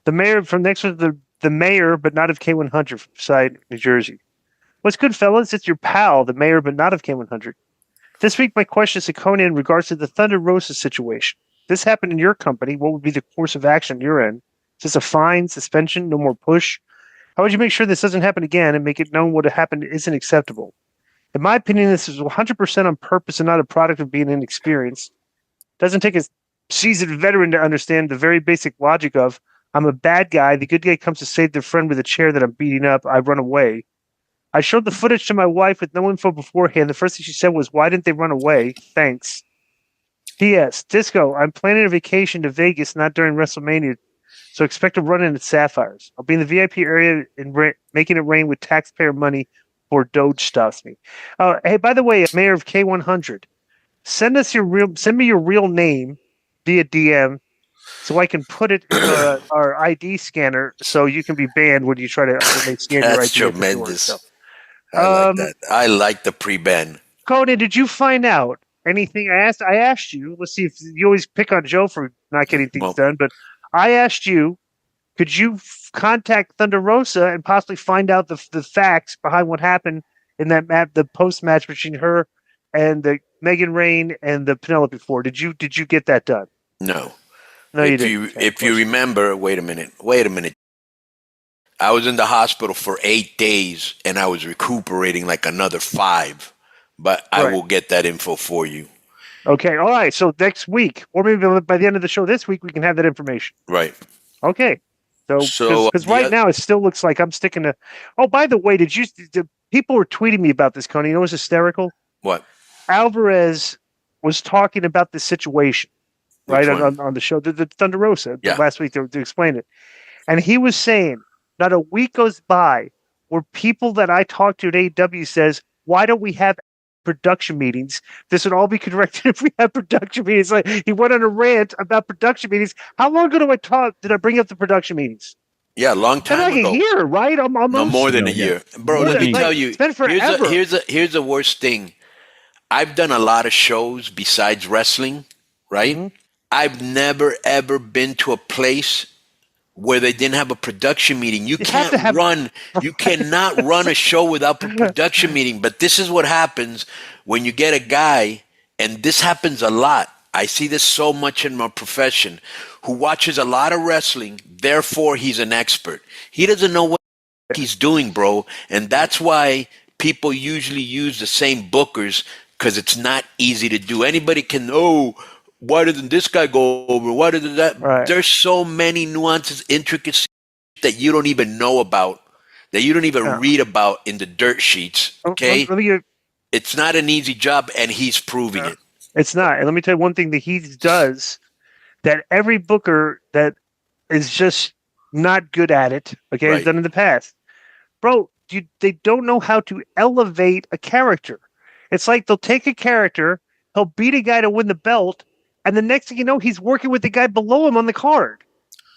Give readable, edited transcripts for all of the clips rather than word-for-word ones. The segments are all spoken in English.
The mayor from next was the mayor, but not of K100 from Side, New Jersey. What's good, fellas? It's your pal, the mayor, but not of K100. This week, my question is to Konnan in regards to the Thunder Rosa situation. If this happened in your company, what would be the course of action you're in? Is this a fine, suspension, no more push? How would you make sure this doesn't happen again and make it known what happened isn't acceptable? In my opinion, this is 100% on purpose and not a product of being inexperienced. It doesn't take a seasoned veteran to understand the very basic logic of, I'm a bad guy, the good guy comes to save their friend with a chair that I'm beating up, I run away. I showed the footage to my wife with no info beforehand. The first thing she said was, why didn't they run away? Thanks. P.S. Disco, I'm planning a vacation to Vegas, not during WrestleMania, so expect a run-in at Sapphires. I'll be in the VIP area and making it rain with taxpayer money before Doge stops me. Hey, by the way, Mayor of K100, send me your real name via DM so I can put it in our ID scanner so you can be banned when you try to when they scan your ID. That's tremendous. So, I like that. I like the pre-ban. Konnan, did you find out anything? I asked you. Let's see if you always pick on Joe for not getting things done, but I asked you, could you contact Thunder Rosa and possibly find out the facts behind what happened in that the post match between her and the Megan Rain and the Penelope Ford? Did you get that done? No. No, you didn't. If you remember, wait a minute. I was in the hospital for 8 days and I was recuperating like another 5, but I will get that info for you. Okay. All right. So next week, or maybe by the end of the show this week, we can have that information. Right. Okay. So because right now it still looks like I'm sticking to. Oh, by the way, people were tweeting me about this, Connie? You know what's hysterical? What? Alvarez was talking about the situation, right, on the show, the Thunder Rosa last week to explain it. And he was saying, not a week goes by where people that I talked to at AEW says, why don't we have production meetings? This would all be corrected if we had production meetings. Like, he went on a rant about production meetings. How long ago did I bring up the production meetings? Yeah, a long time ago. Like a year, right? Almost, no, more than a year. Bro, let me tell you, it's been forever. Here's the worst thing. I've done a lot of shows besides wrestling, right? Mm-hmm. I've never, ever been to a place where they didn't have a production meeting. You cannot run a show without a production meeting. But this is what happens when you get a guy, and this happens a lot. I see this so much in my profession, who watches a lot of wrestling, therefore he's an expert. He doesn't know what he's doing, bro. And that's why people usually use the same bookers, because it's not easy to do. Anybody can, why didn't this guy go over? Why didn't that? Right. There's so many nuances, intricacies that you don't even know about, that you don't even read about in the dirt sheets. Okay, it's not an easy job, and he's proving it. It's not. And let me tell you one thing that he does that every booker that is just not good at it, has done in the past. Bro, they don't know how to elevate a character. It's like they'll take a character, he'll beat a guy to win the belt, and the next thing you know, he's working with the guy below him on the card.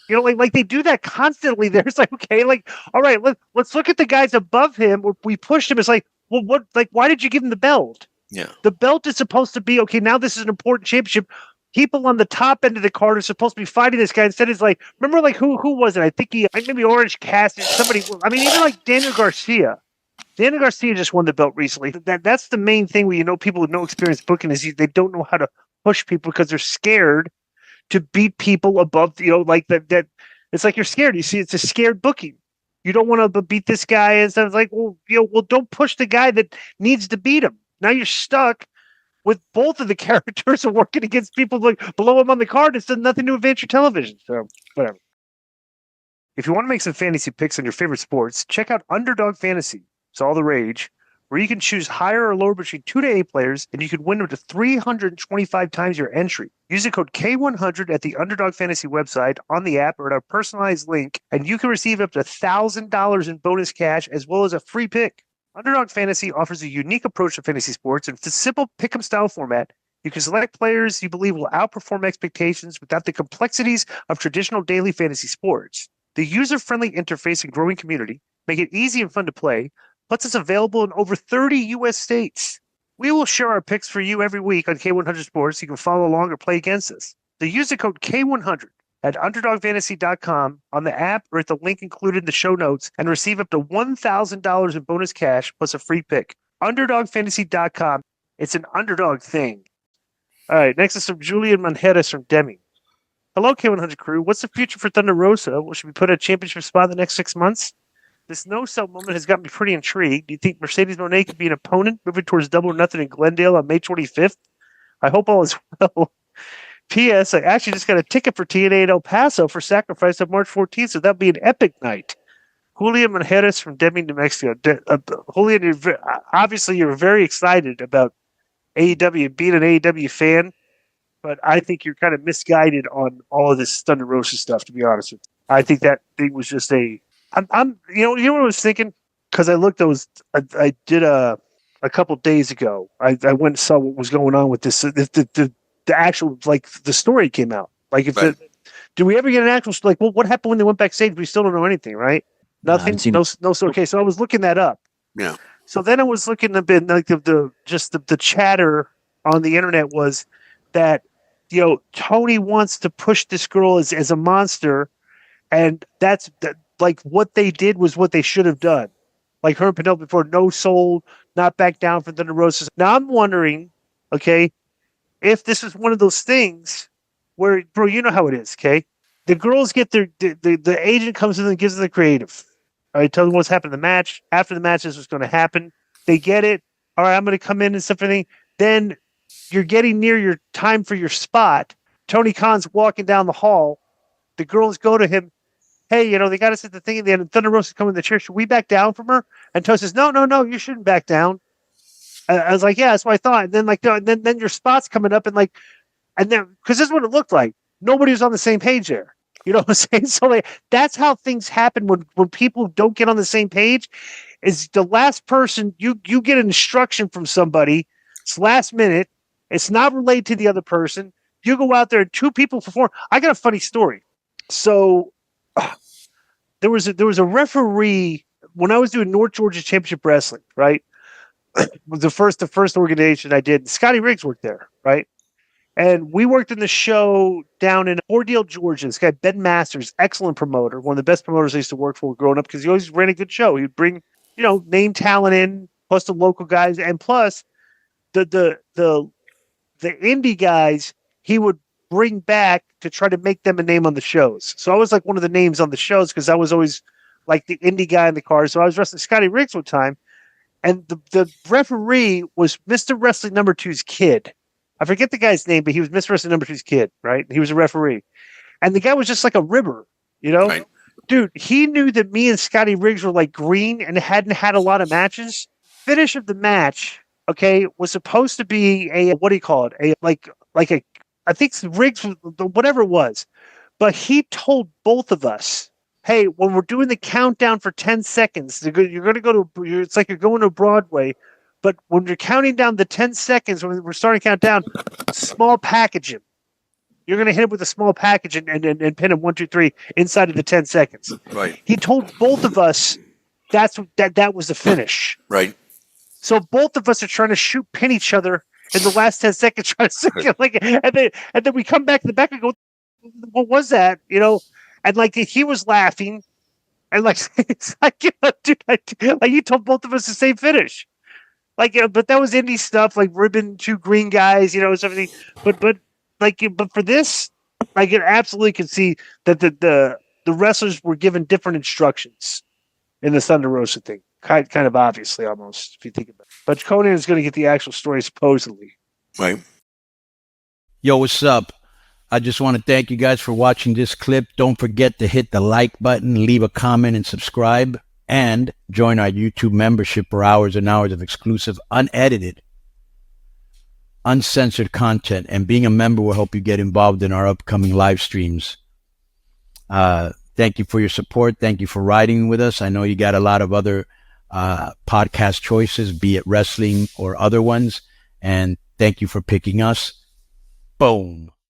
You know, like they do that constantly. There's like, okay, like, all right, let's look at the guys above him. We pushed him. It's like, well, what? Like, why did you give him the belt? Yeah, the belt is supposed to be okay. Now this is an important championship. People on the top end of the card are supposed to be fighting this guy. Instead, it's like, remember, like who was it? I think maybe Orange Cassidy. Somebody. I mean, even like Daniel Garcia. Daniel Garcia just won the belt recently. That's the main thing where people with no experience booking is they don't know how to push people because they're scared to beat people above, like that. It's like you're scared. You see, it's a scared booking. You don't want to beat this guy. And so it's like, well, don't push the guy that needs to beat him. Now you're stuck with both of the characters and working against people like below him on the card. It's done nothing to advance your television. So whatever. If you want to make some fantasy picks on your favorite sports, check out Underdog Fantasy. It's all the rage, where you can choose higher or lower between 2 to 8 players, and you can win up to 325 times your entry. Use the code K100 at the Underdog Fantasy website, on the app, or at our personalized link, and you can receive up to $1,000 in bonus cash as well as a free pick. Underdog Fantasy offers a unique approach to fantasy sports, and it's a simple pick-em style format. You can select players you believe will outperform expectations without the complexities of traditional daily fantasy sports. The user-friendly interface and growing community make it easy and fun to play, plus it's available in over 30 U.S. states. We will share our picks for you every week on K100 Sports. You can follow along or play against us. So use the code K100 at UnderdogFantasy.com on the app or at the link included in the show notes and receive up to $1,000 in bonus cash plus a free pick. UnderdogFantasy.com. It's an underdog thing. All right, next is from Julian Manjeras from Deming. Hello, K100 crew. What's the future for Thunder Rosa? Will she be put at a championship spot in the next 6 months? This no-sell moment has got me pretty intrigued. Do you think Mercedes Moné could be an opponent moving towards Double or Nothing in Glendale on May 25th? I hope all is well. P.S. I actually just got a ticket for TNA in El Paso for Sacrifice on March 14th, so that'll be an epic night. Julian Manjeras from Deming, New Mexico. Julian, obviously you're very excited about AEW, being an AEW fan, but I think you're kind of misguided on all of this Thunder Rosa stuff, to be honest with you. I think that thing was just you know what I was thinking? Because I did a couple days ago. I went and saw what was going on with this. The actual, like, the story came out. Like, do we ever get an actual, like, well, what happened when they went backstage? We still don't know anything, right? Nothing. No. Okay, so I was looking that up. Yeah. So then I was looking a bit, like the chatter on the internet was that, you know, Tony wants to push this girl as a monster, and that's like what they did was what they should have done. Like her and Penelope before, no soul, not back down for Thunder Rosa. Now I'm wondering, okay, if this is one of those things where, bro, you know how it is, okay? The girls get the agent comes in and gives them the creative. All right, tell them what's happened in the match. After the match, this is what's going to happen. They get it. All right, I'm going to come in and stuff. Then you're getting near your time for your spot. Tony Khan's walking down the hall. The girls go to him. Hey, you know, they got us at the thing at the end. And Thunder Rosa's coming in the chair. Should we back down from her? And Tony says, no, you shouldn't back down. I was like, yeah, that's what I thought. And then, like, then your spot's coming up, and then because this is what it looked like. Nobody was on the same page there. You know what I'm saying? So that's how things happen when people don't get on the same page. Is the last person you get an instruction from somebody. It's last minute. It's not related to the other person. You go out there and two people perform. I got a funny story. So there was a referee when I was doing North Georgia Championship Wrestling, right? Was the first organization I did. Scotty Riggs worked there, right? And we worked in the show down in Ordeal, Georgia. This guy, Ben Masters, excellent promoter, one of the best promoters I used to work for growing up because he always ran a good show. He'd bring, you know, name talent in, plus the local guys, and plus the indie guys he would bring back to try to make them a name on the shows. So I was like one of the names on the shows because I was always like the indie guy in the car. So I was wrestling Scotty Riggs one time, and the referee was Mr. Wrestling Number Two's kid. I forget the guy's name, but he was Mr. Wrestling Number Two's kid, right? He was a referee. And the guy was just like a ribber, you know? Right. Dude, he knew that me and Scotty Riggs were like green and hadn't had a lot of matches. Finish of the match, okay, was supposed to be what do you call it? I think Riggs, whatever it was. But he told both of us, hey, when we're doing the countdown for 10 seconds, you're going to go to, it's like you're going to Broadway. But when you're counting down the 10 seconds, when we're starting to count down, small package him. You're going to hit him with a small package and pin him 1, 2, 3 inside of the 10 seconds. Right. He told both of us that was the finish. Right. So both of us are trying to pin each other in the last 10 seconds, trying to and then we come back to the back and go, what was that? You know, and like he was laughing, and like it's like, you know, dude, like he told both of us the same finish. Like, you know, but that was indie stuff, like ribbon, two green guys, you know, and everything. But for this, I can absolutely see that the wrestlers were given different instructions in the Thunder Rosa thing. Kind of obviously, almost, if you think about it. But Konnan is going to get the actual story, supposedly. Right. Yo, what's up? I just want to thank you guys for watching this clip. Don't forget to hit the like button, leave a comment, and subscribe. And join our YouTube membership for hours and hours of exclusive, unedited, uncensored content. And being a member will help you get involved in our upcoming live streams. Thank you for your support. Thank you for riding with us. I know you got a lot of other podcast choices, be it wrestling or other ones. And thank you for picking us. Boom.